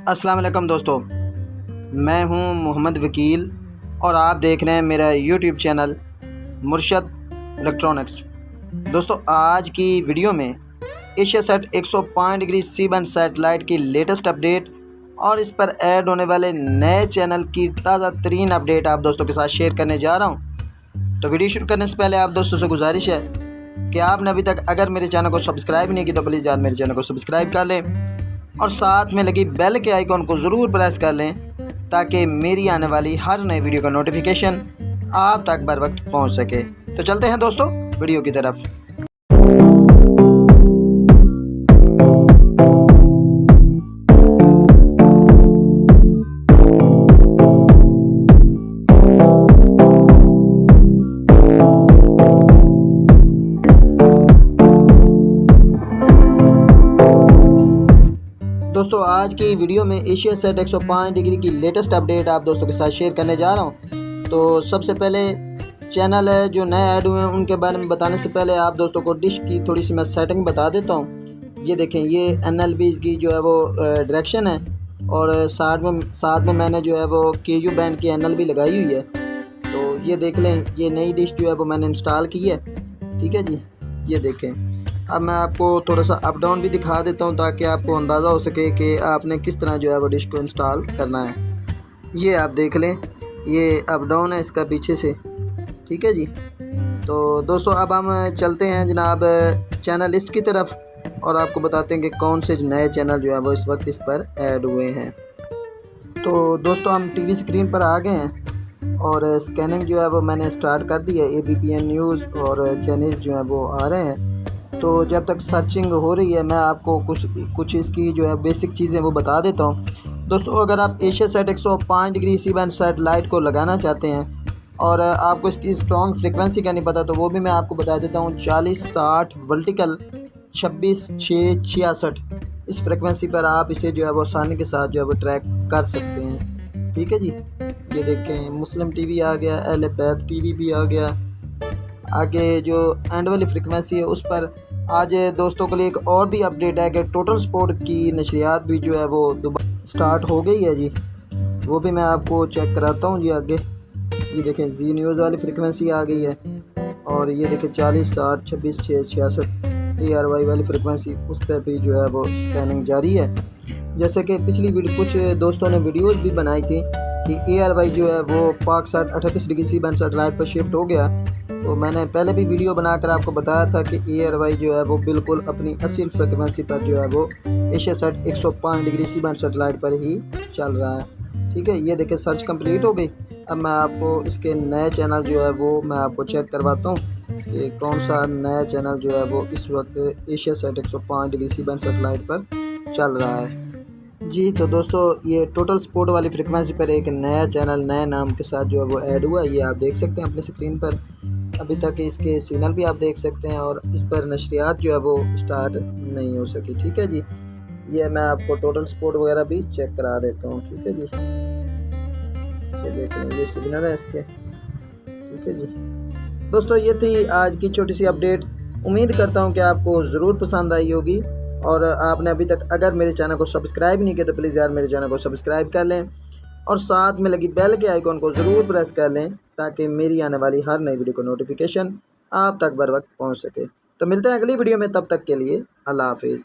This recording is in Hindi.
अस्सलाम वालेकुम दोस्तों, मैं हूं मोहम्मद वकील और आप देख रहे हैं मेरा यूट्यूब चैनल मुर्शद इलेक्ट्रॉनिक्स। दोस्तों, आज की वीडियो में एशियासेट 105 डिग्री सी बैंड सैटेलाइट की लेटेस्ट अपडेट और इस पर ऐड होने वाले नए चैनल की ताज़ा तरीन अपडेट आप दोस्तों के साथ शेयर करने जा रहा हूं। तो वीडियो शुरू करने से पहले आप दोस्तों से गुजारिश है कि आपने अभी तक अगर मेरे चैनल को सब्सक्राइब नहीं किया तो प्लीज़ यार मेरे चैनल को सब्सक्राइब कर लें और साथ में लगी बेल के आइकॉन को ज़रूर प्रेस कर लें ताकि मेरी आने वाली हर नई वीडियो का नोटिफिकेशन आप तक बर वक्त पहुँच सके। तो चलते हैं दोस्तों वीडियो की तरफ। दोस्तों, आज की वीडियो में एशियासेट 105 डिग्री की लेटेस्ट अपडेट आप दोस्तों के साथ शेयर करने जा रहा हूं। तो सबसे पहले चैनल है जो नए ऐड हुए हैं उनके बारे में बताने से पहले आप दोस्तों को डिश की थोड़ी सी मैं सेटिंग बता देता हूं। ये देखें, ये NLB की जो है वो डायरेक्शन है और साथ में मैंने जो है वो KU बैंड की NLB लगाई हुई है। तो ये देख लें, ये नई डिश जो है वो मैंने इंस्टॉल की है। ठीक है जी, ये देखें। अब मैं आपको थोड़ा सा अप डाउन भी दिखा देता हूँ ताकि आपको अंदाज़ा हो सके कि आपने किस तरह जो है वो डिश को इंस्टॉल करना है। ये आप देख लें, ये अप डाउन है इसका पीछे से। ठीक है जी। तो दोस्तों, अब हम चलते हैं जनाब चैनल लिस्ट की तरफ और आपको बताते हैं कि कौन से नए चैनल जो है वो इस वक्त इस पर ऐड हुए हैं। तो दोस्तों, हम टीवी स्क्रीन पर आ गए हैं और स्कैनिंग जो है वो मैंने स्टार्ट कर दी है। ABPN न्यूज़ और चैनल्स जो है वो आ रहे हैं। तो जब तक सर्चिंग हो रही है मैं आपको कुछ इसकी जो है बेसिक चीज़ें वो बता देता हूँ। दोस्तों, अगर आप एशियासेट 105 डिग्री सी बैंड सैटेलाइट को लगाना चाहते हैं और आपको इसकी स्ट्रॉन्ग फ्रिक्वेंसी का नहीं पता तो वो भी मैं आपको बता देता हूँ। 40-60 वर्टिकल 26-6-66 इस फ्रिक्वेंसी पर आप इसे जो है वो आसानी के साथ जो है वो ट्रैक कर सकते हैं। ठीक है जी। ये देखें, मुस्लिम TV आ गया, अहले बैत TV भी आ गया। आगे जो एंड वाली फ्रिक्वेंसी है उस पर आज दोस्तों के लिए एक और भी अपडेट है कि टोटल स्पोर्ट की नशरियात भी जो है वो दोबारा स्टार्ट हो गई है जी। वो भी मैं आपको चेक कराता हूँ जी। आगे ये देखें, जी न्यूज़ वाली फ्रिक्वेंसी आ गई है और ये देखें 40-60-26-6-66 ARY वाली फ्रिक्वेंसी, उस पर भी जो है वो स्कैनिंग जारी है। जैसे कि पिछली वीडियो कुछ दोस्तों ने वीडियोज़ भी बनाई थी कि ARY जो है वो पाक-60 38 डिग्री सी बैंड सैटेलाइट पर शिफ्ट हो गया। तो मैंने पहले भी वीडियो बनाकर आपको बताया था कि ARY जो है वो बिल्कुल अपनी असल फ्रिक्वेंसी पर जो है वो एशियासेट 105 डिग्री सी बैंड सैटेलाइट पर ही चल रहा है। ठीक है, ये देखें, सर्च कंप्लीट हो गई। अब मैं आपको इसके नए चैनल जो है वो मैं आपको चेक करवाता हूँ कि कौन सा नया चैनल जो है वो इस वक्त एशियासेट 105 डिग्री सी बैंड सैटेलाइट पर चल रहा है जी। तो दोस्तों, ये टोटल स्पोर्ट वाली फ्रिक्वेंसी पर एक नया चैनल नए नाम के साथ जो है वो ऐड हुआ है। ये आप देख सकते हैं अपनी स्क्रीन पर। अभी तक इसके सिग्नल भी आप देख सकते हैं और इस पर नशरियात जो है वो स्टार्ट नहीं हो सकी। ठीक है जी। ये मैं आपको टोटल स्पोर्ट वगैरह भी चेक करा देता हूँ। ठीक है जी, ये देख लें, ये सिग्नल है इसके। ठीक है जी। दोस्तों, ये थी आज की छोटी सी अपडेट। उम्मीद करता हूँ कि आपको ज़रूर पसंद आई होगी और आपने अभी तक अगर मेरे चैनल को सब्सक्राइब नहीं किया तो प्लीज़ यार मेरे चैनल को सब्सक्राइब कर लें और साथ में लगी बेल के आइकॉन को ज़रूर प्रेस कर लें ताकि मेरी आने वाली हर नई वीडियो को नोटिफिकेशन आप तक बर वक्त पहुँच सके। तो मिलते हैं अगली वीडियो में, तब तक के लिए अल्लाह हाफिज़।